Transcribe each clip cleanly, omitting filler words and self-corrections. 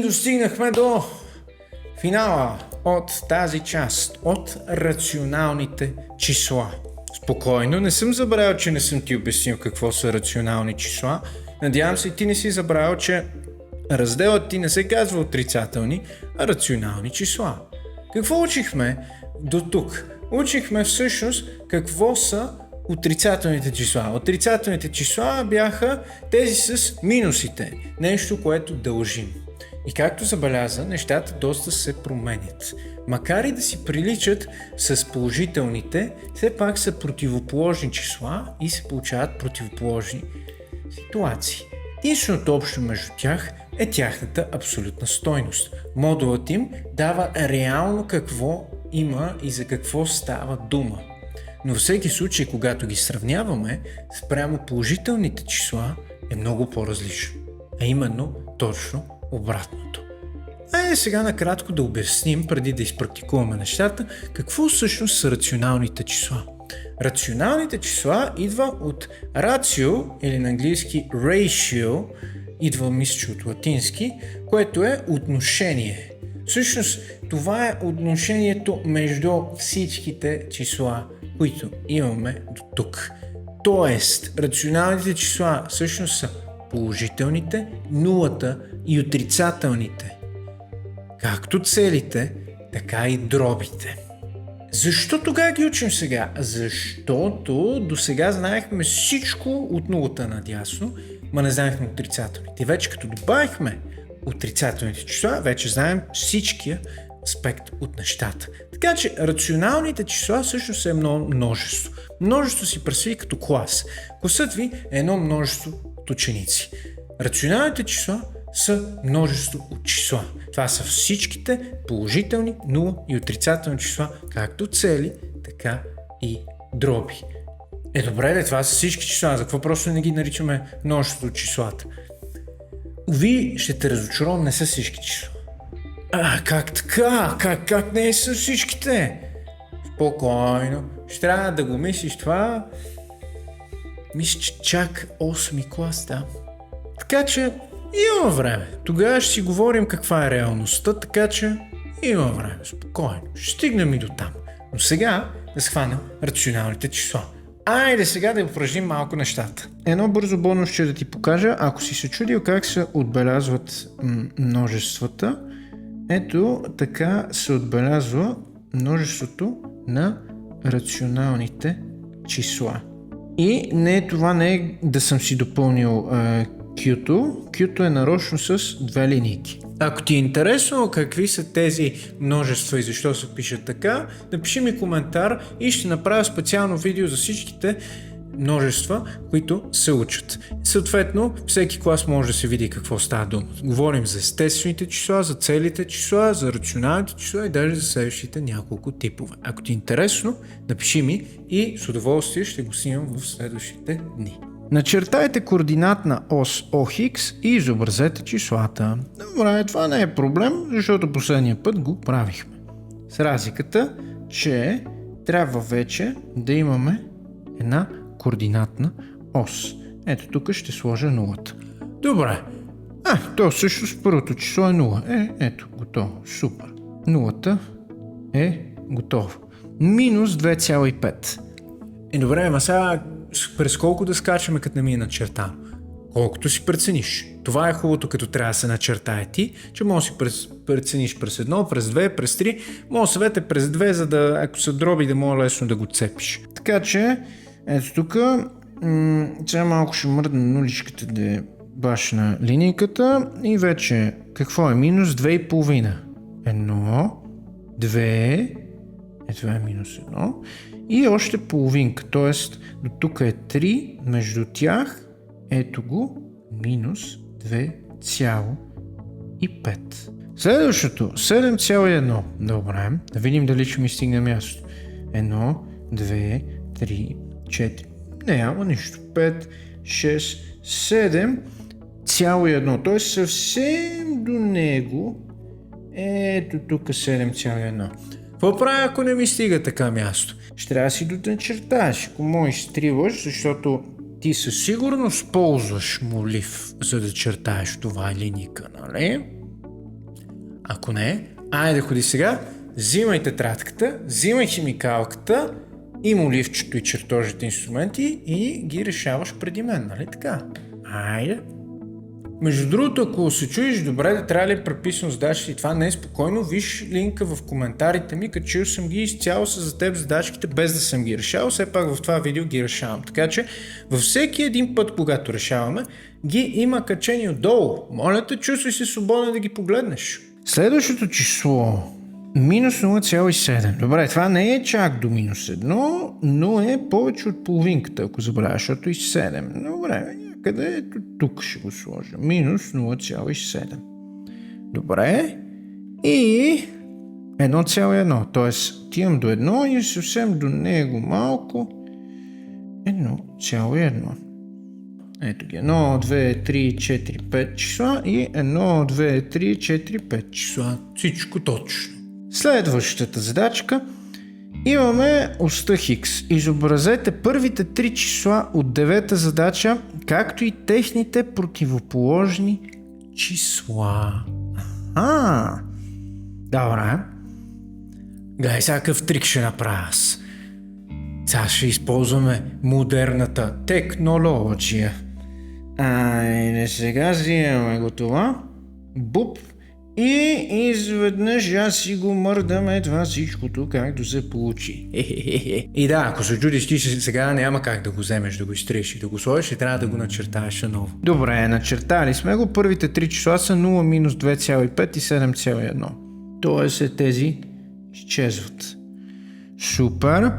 достигнахме до финала от тази част, от рационалните числа. Спокойно, не съм забравил, че не съм ти обяснил какво са рационални числа. Надявам се, ти не си забравил, че разделът ти не се казва отрицателни, а рационални числа. Какво учихме до тук? Учихме всъщност какво са отрицателните числа. Отрицателните числа бяха тези с минусите, нещо, което дължим. И както забеляза, нещата доста се променят. Макар и да си приличат с положителните, все пак са противоположни числа и се получават противоположни ситуации. Единственото общо между тях е тяхната абсолютна стойност. Модулът им дава реално какво има и за какво става дума. Но във всеки случай, когато ги сравняваме спрямо положителните числа, е много по-различно. А именно точно обратното. Айде сега накратко да обясним, преди да изпрактикуваме нещата, какво всъщност са рационалните числа. Рационалните числа идва от ratio, или на английски ratio, идва мисля от латински, което е отношение. Всъщност това е отношението между всичките числа, които имаме до тук. Тоест, рационалните числа всъщност са положителните, нулата и отрицателните. Както целите, така и дробите. Защо тогава ги учим сега? Защото до сега знаехме всичко от нулата надясно, ма не знаехме отрицателните. И вече като добавихме отрицателните числа, вече знаем всичкия аспект от нещата. Така че рационалните числа всъщност е едно множество. Множество си представи като клас. Класът ви е едно множество от ученици. Рационалните числа са множество от числа. Това са всичките положителни, нула и отрицателни числа, както цели, така и дроби. Добре, това са всички числа. За какво просто не ги наричаме множество от числата? Уви, ще те разочаровам, не са всички числа. Как така? Как не са всичките? Спокойно. Ще трябва да го мислиш това. Мисля, че чак 8 клас, да. Така че има време. Тогава ще си говорим каква е реалността, така че има време. Спокойно. Ще стигнем и до там. Но сега да схванем рационалните числа. Айде сега да упражним малко нещата. Едно бързо бонус ще да ти покажа, ако си се чудил как се отбелязват множествата. Ето така се отбелязва множеството на рационалните числа. И това не е да съм си допълнил Q-то. Q-то е нарочно с две линейки. Ако ти е интересно какви са тези множества и защо се пишат така, напиши ми коментар и ще направя специално видео за всичките множества, които се учат. Съответно, всеки клас може да се види какво става дума. Говорим за естествените числа, за целите числа, за рационалните числа и даже за следващите няколко типове. Ако ти е интересно, напиши ми и с удоволствие ще го снимам в следващите дни. Начертайте координатна ос OX и изобразете числата. Добре, това не е проблем, защото последния път го правихме. С разликата, че трябва вече да имаме една координатна ос. Ето тук ще сложа нулата. Добре. То всъщност първото число е 0. Ето, готово. Супер. Нулата е готова. Минус 2,5. Добре, ама сега през колко да скачаме, като не ми е начертано? Колкото си прецениш. Това е хубавото, като трябва да се начертае ти, че може да си прецениш през 1, през 2, през 3. Може да съвете през 2, за да, ако са дроби, да може лесно да го цепиш. Така че, ето тук, сега малко ще мръдна нуличката да е баш на линейката и вече какво е? Минус 2,5. 1, 2, това е минус 1 и още половинка, т.е. до тук е 3, между тях ето го минус 2,5. Следващото 7,1. Добре, да видим дали ще ми стигне място. 1, 2, 3, 4, няма нищо, 5, 6, 7,1, т.е. съвсем до него, ето тук 7,1. Какво правя, ако не ми стига така място? Ще трябва да си доначертаеш, ако можеш стриваш, защото ти със сигурност ползваш молив, за да чертаеш това линика, нали? Ако не, айде ходи сега, взимай тетрадката, взимай химикалката и моливчето и чертожите инструменти и ги решаваш преди мен, нали така? Айде. Между другото, ако се чуеш добре да трябва ли е преписано задачите и това не е спокойно, виж линка в коментарите ми, качил съм ги изцяло са за теб задачките без да съм ги решавал, все пак в това видео ги решавам. Така че във всеки един път, когато решаваме, ги има качени отдолу. Моля те, чувствай се свободен да ги погледнеш. Следващото число минус 0,7. Добре, това не е чак до минус 1, но е повече от половинката, ако забравяш, защото и 7. Добре, някъде ето тук ще го сложа. Минус 0,7. Добре. И 1,1. Тоест, отивам до 1 и съвсем до него малко 1,1. Ето ги. 1, 2, 3, 4, 5 числа и 1, 2, 3, 4, 5 числа. Всичко точно. Следващата задачка. Имаме оста Хикс. Изобразете първите 3 числа от 9-та задача, както и техните противоположни числа. Добре. Гледай сега какъв трик ще направя аз. Сега ще използваме модерната технология. Айде сега взимаме го това. Буп. И изведнъж аз си го мърдаме това всичкото, както се получи. И да, ако се чудиш ти сега няма как да го вземеш, да го изтриеш и да го сложиш и трябва да го начертаеш наново. Добре, начертали сме го. Първите 3 числа са 0, минус 2,5 и 7,1. Тоест тези изчезват. Супер.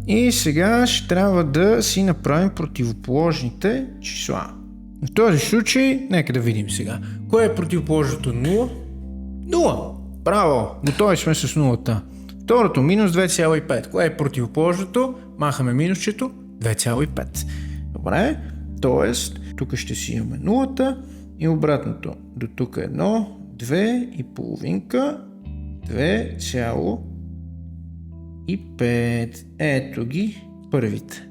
И сега ще трябва да си направим противоположните числа. В този случай, нека да видим сега. Кое е противоположното 0? 0. Браво! Готови сме с нулата. Второто, минус 2,5. Кое е противоположното? Махаме минусчето. 2,5. Добре. Тоест, тук ще си имаме нулата и обратното. До тук 1, 2 и половинка. 2,5. Ето ги първите.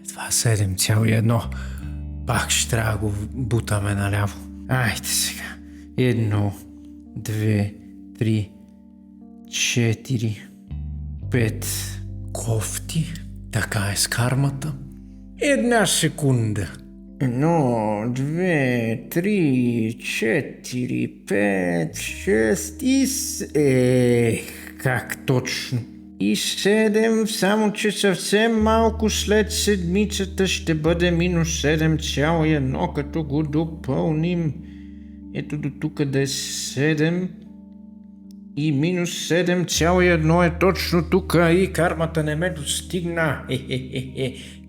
Това 7,1. Пак ще трябва да го бутаме наляво. Айде сега. 1, 2, 3, 4, 5. Кофти. Така е с кармата. Една секунда. 1, 2, 3, 4, 5, 6 и... как точно? И 7, само че съвсем малко след седмицата ще бъде минус 7,1, като го допълним. Ето до тук да е 7 и минус 7,1 е точно тук и кармата не ме достигна.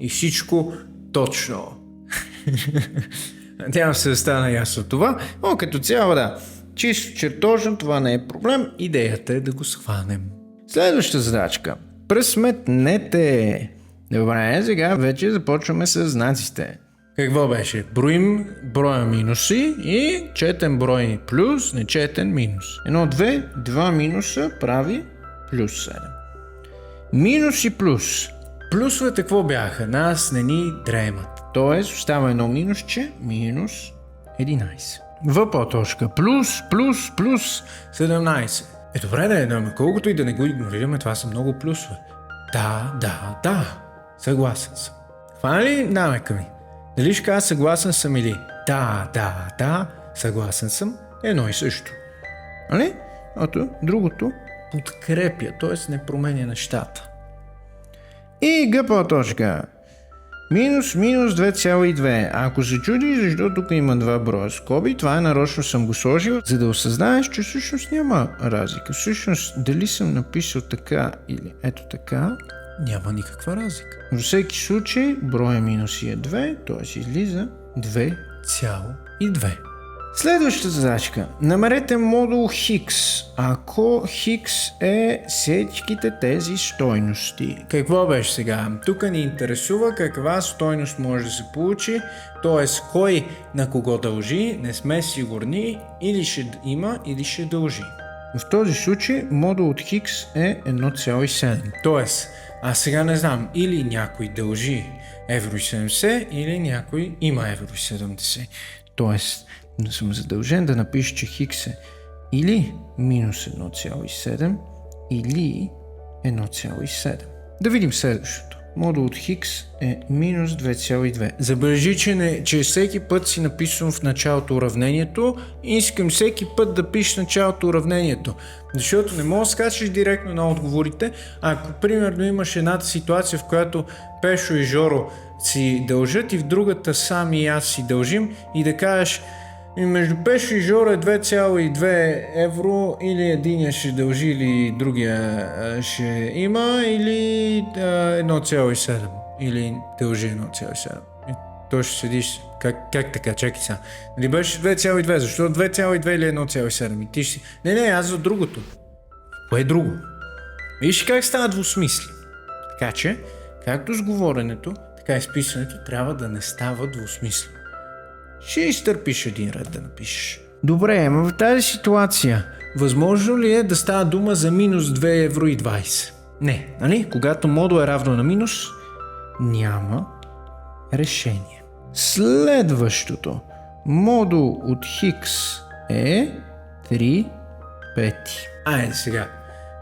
И всичко точно. Надявам се да стана ясно това, но като цяло да. Чисто чертожно това не е проблем, идеята е да го схванем. Следваща задачка. Пресметнете. Добре, сега вече започваме с знаците. Какво беше? Броим броя минуси и четен брой плюс, нечетен минус. 1, 2 минуса прави плюс 7. Минус и плюс. Плюсовете какво бяха? Нас не ни дремат. Тоест остава едно минусче, минус 11. В точка. Плюс 17. Добре да е, но колкото и да не го игнорираме, това са много плюсове. Да. Съгласен съм. Хвана ли намека ми? Дали ще кажа съгласен съм или да, съгласен съм, едно и също. Али? Ото, другото подкрепя, т.е. не променя нещата. И гъпа точка. Минус 2,2. Ако се чуди, защо тук има два броя скоби, това е нарочно съм го сложил, за да осъзнаеш, че всъщност няма разлика. Всъщност, дали съм написал така или ето така, няма никаква разлика. Във всеки случай, броя минуси е 2, т.е. излиза 2,2. Следващата задачка. Намерете модул Хикс, ако Хикс е всичките тези стойности. Какво беше сега? Тук ни интересува каква стойност може да се получи, т.е. кой на кого дължи, не сме сигурни, или ще има, или ще дължи. В този случай модул от Хикс е 1,7. Т.е. аз сега не знам, или някой дължи евро 70, или някой има евро 70. Тоест, да съм задължен да напиша, че Хикс е или минус 1,7 или 1,7. Да видим следващото. Модул от Хикс е минус 2,2. Забележи, че всеки път си написвам в началото уравнението и искам всеки път да пишеш началото уравнението. Защото не мога да скачаш директно на отговорите. Ако примерно имаш едната ситуация, в която Пешо и Жоро си дължат и в другата сам и аз си дължим и да кажеш между Пешо и Жоро е 2,2 евро, или единия ще дължи, или другия ще има, или 1,7, или дължи 1,7. И той ще седиш, как така, чакай сега. Нали беше 2,2, защо 2,2 или 1,7? И ти ще си, не, аз за другото. Кое е друго? Виж как става двусмисли. Така че, както с говоренето, така и с писането трябва да не става двусмислено. Ще изтърпиш един ред да напишеш. Добре, ама в тази ситуация, възможно ли е да става дума за минус 2 евро и 20? Не, нали? Когато модул е равно на минус, няма решение. Следващото. Модул от Хикс е 3 пети. Айде сега.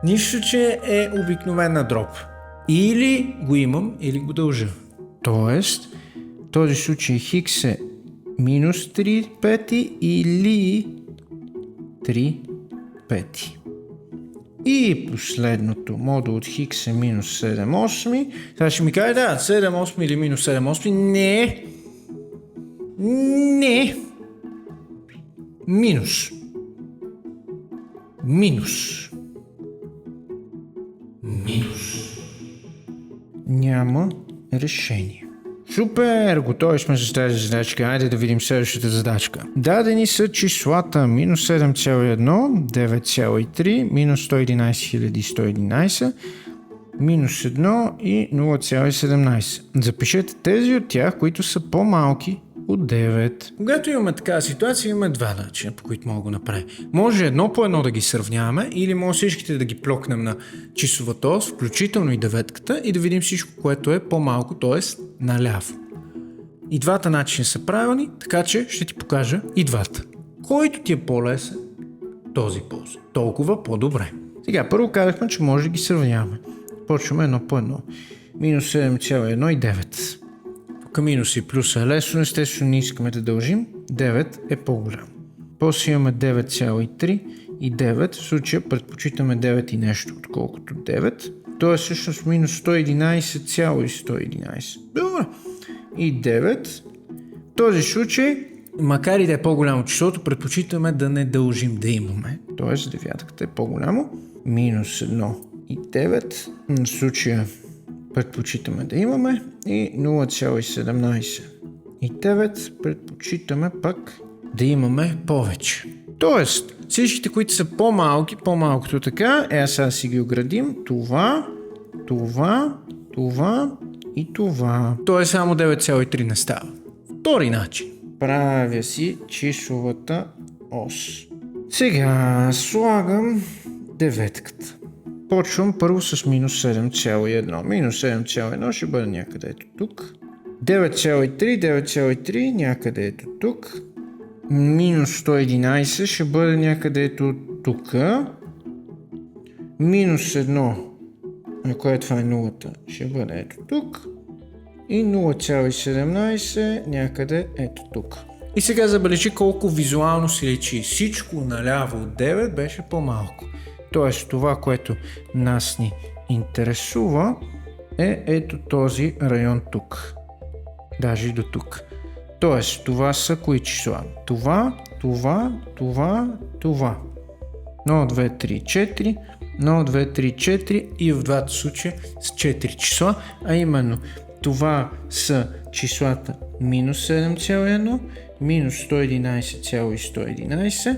Нищо, че е обикновена дроп. Или го имам, или го дължа. Тоест, в този случай Хикс е минус 3 пети или 3 пети. И последното, модул от Хикс е минус 7 осми. Сега ще ми каже, да, 7 осми или минус 7 осми. Не. Минус. Няма решение. Супер! Готови сме за тази задачка. Айде да видим следващата задачка. Дадени са числата минус 7,1, 9,3, минус 111 111, минус 1 и 0,17. Запишете тези от тях, които са по-малки от 9. Когато имаме такава ситуация, имаме два начина, по които мога да го направим. Може едно по едно да ги сравняваме, или може всичките да ги плокнем на числовата ос, включително и деветката, и да видим всичко, което е по-малко, т.е. наляво. И двата начина са правилни, така че ще ти покажа и двата. Който ти е по-лесен, този ползва. Толкова по-добре. Сега, първо казахме, че може да ги сравняваме. Почваме едно по едно. Минус 7,1 и 9. Тук минус и плюс е лесно, естествено не искаме да дължим. 9 е по-голям. После имаме 9,3 и 9. В случая предпочитаме 9 и нещо, отколкото 9. То е всъщност минус 111,111. Добре. И 9. В този случай, макар и да е по-голямо числото, предпочитаме да не дължим да имаме. Тоест девятката е по-голямо. Минус 1 и 9. В случая предпочитаме да имаме и 0,17 и 9 предпочитаме пак да имаме повече. Тоест, всичките, които са по-малки, по-малкото така, сега си ги оградим. Това и това. Тоест само 9,3 не става. Втори начин. Правя си числовата ос. Сега слагам деветката. Почвам първо с минус 7,1. Минус 7,1 ще бъде някъде ето тук. 9,3 някъде ето тук. Минус 111 ще бъде някъде ето тук. Минус 1, кое това е нулата, ще бъде ето тук. И 0,17 някъде ето тук. И сега забележи колко визуално се личи. Всичко наляво от 9 беше по-малко. Тоест това, което нас ни интересува е ето този район тук. Даже и до тук. Тоест това са кои числа? Това. 1, 2, 3, 4. 1, 2, 3, 4 и в двата случая с 4 числа, а именно това са числата минус 7,1, минус 111,111,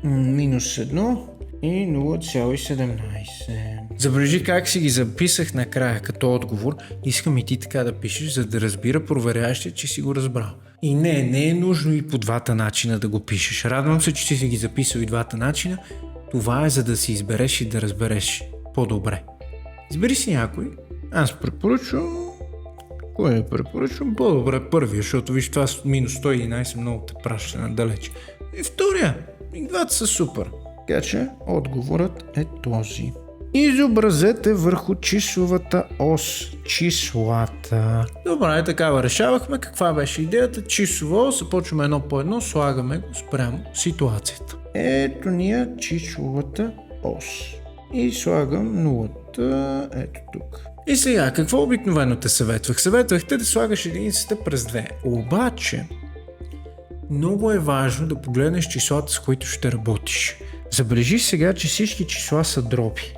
минус 1 и 0,17. Забележи как си ги записах накрая като отговор. Искам и ти така да пишеш, за да разбира проверящия, че си го разбрал. И не е нужно и по двата начина да го пишеш. Радвам се, че ти си ги записал и двата начина. Това е за да си избереш и да разбереш по-добре. Избери си някой. Аз препоръчвам... Кое препоръчвам? По-добре първия, защото виж това с минус 111 много те праща надалеч. И втория. И двата са супер. Така че отговорът е този. Изобразете върху числовата ос числата. Добре, такава решавахме. Каква беше идеята? Числова ос, започваме едно по едно, слагаме го спрямо ситуацията. Ето ни е числовата ос. И слагам нулата, ето тук. И сега, какво обикновено те съветвах? Съветвахте да слагаш единицата през 2. Обаче, много е важно да погледнеш числата, с които ще работиш. Забележи сега, че всички числа са дроби.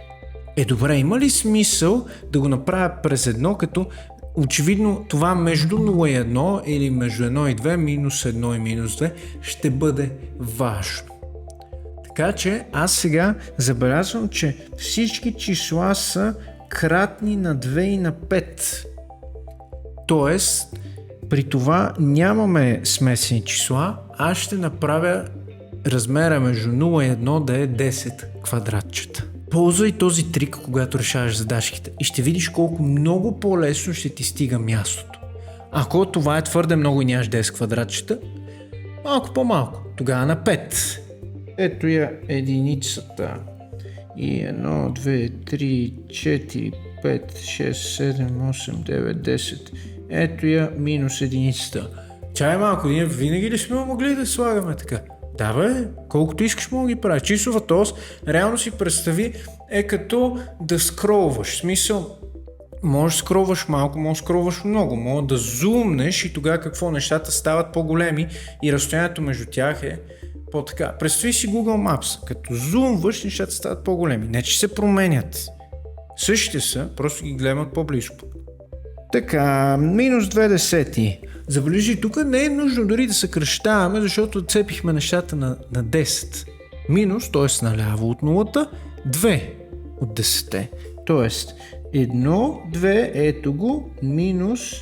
Добре, има ли смисъл да го направя през 1, като очевидно това между 0 и 1 или между 1 и 2, минус 1 и минус 2 ще бъде важно. Така че аз сега забелязвам, че всички числа са кратни на 2 и на 5. Тоест, при това нямаме смесени числа, аз ще направя размера между 0 и 1 да е 10 квадратчета. Ползвай този трик, когато решаваш задачките и ще видиш колко много по-лесно ще ти стига мястото. Ако това е твърде много и нямаш 10 квадратчета, малко по-малко, тогава на 5. Ето я единицата. И 1, 2, 3, 4, 5, 6, 7, 8, 9, 10. Ето я минус единицата. Чай малко, ние винаги ли сме могли да слагаме така? Да бе, колкото искаш мога да ги правиш. Числовата ос, реално си представи, е като да скролваш. В смисъл, можеш да скролваш малко, можеш да скролваш много. Може да зумнеш и тогава какво? Нещата стават по-големи и разстоянието между тях е по-така. Представи си Google Maps. Като зумваш, нещата стават по-големи. Не, че се променят. Същите са, просто ги гледаме по-близко. Така, минус 2 десети. Забележи, тук не е нужно дори да съкращаваме, защото цепихме нещата на 10. Минус, т.е. наляво от нулата, 2 от 10. Т.е. 1, 2, ето го, минус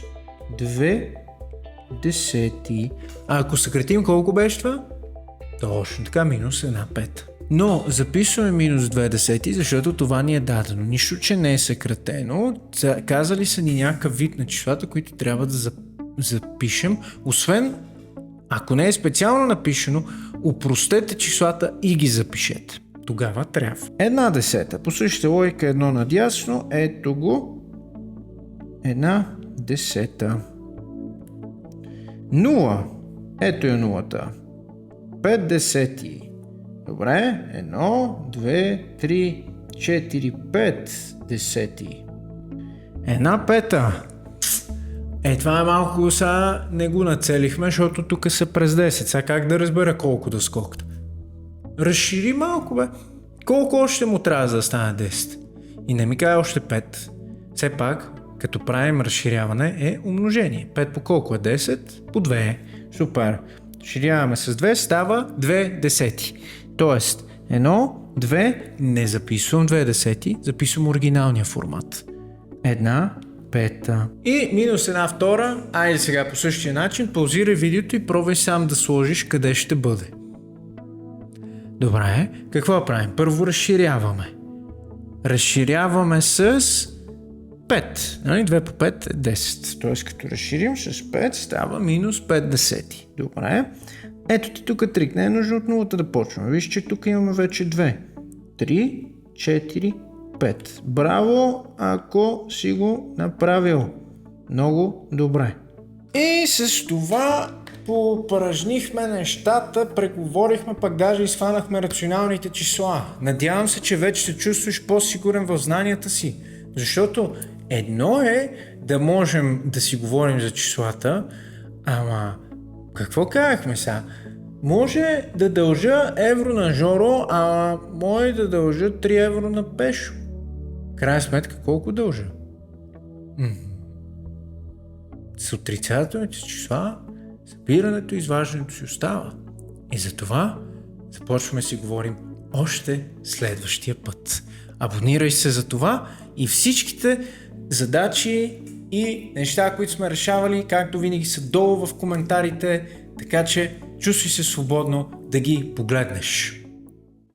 2 десети. А ако съкратим, колко беше това? Точно така, минус 1 пета. Но записваме минус 2 десети, защото това ни е дадено. Нищо, че не е съкратено. Казали са ни някакъв вид на числата, които трябва да запишем. Освен, ако не е специално напишено, упростете числата и ги запишете. Тогава трябва. 1 десета. По същата логика едно надясно. Ето го. 1 десета. 0. Ето е нулата. 5 десети. Добре, 1, 2, 3, 4, 5 десети. 1 пета. Това е малко, сега не го нацелихме, защото тук са през 10. Сега как да разбера колко да скокта? Разшири малко, бе. Колко още му трябва да стане 10? И не ми кажа още 5. Все пак, като правим разширяване е умножение. 5 по колко е 10? По 2. Супер. Разширяваме с 2, става 2 десети. Тоест, 1, 2, не записвам 2 десети, записвам оригиналния формат. 1 пета. И минус 1 втора. Айде сега по същия начин, паузирай видеото и пробвай сам да сложиш къде ще бъде. Добре, какво правим? Първо разширяваме. Разширяваме с 5. Нали? 2 по 5 е 10. Тоест като разширим с 5 става минус 5 десети. Добре. Ето ти тук трик. Не е нужно от нулата да почваме. Виж, че тук имаме вече 2. 3, 4, 5. Браво, ако си го направил. Много добре. И с това попражнихме нещата, преговорихме, пък даже изхванахме рационалните числа. Надявам се, че вече се чувстваш по-сигурен в знанията си. Защото едно е да можем да си говорим за числата, ама какво казахме сега? Може да дължа евро на Жоро, а може да дължа 3 евро на Пешо. Крайна сметка колко дължа? С отрицателните числа събирането и изваждането си остава. И затова започваме си говорим още следващия път. Абонирай се за това и всичките задачи и неща, които сме решавали, както винаги са долу в коментарите, така че чувствай се свободно да ги погледнеш.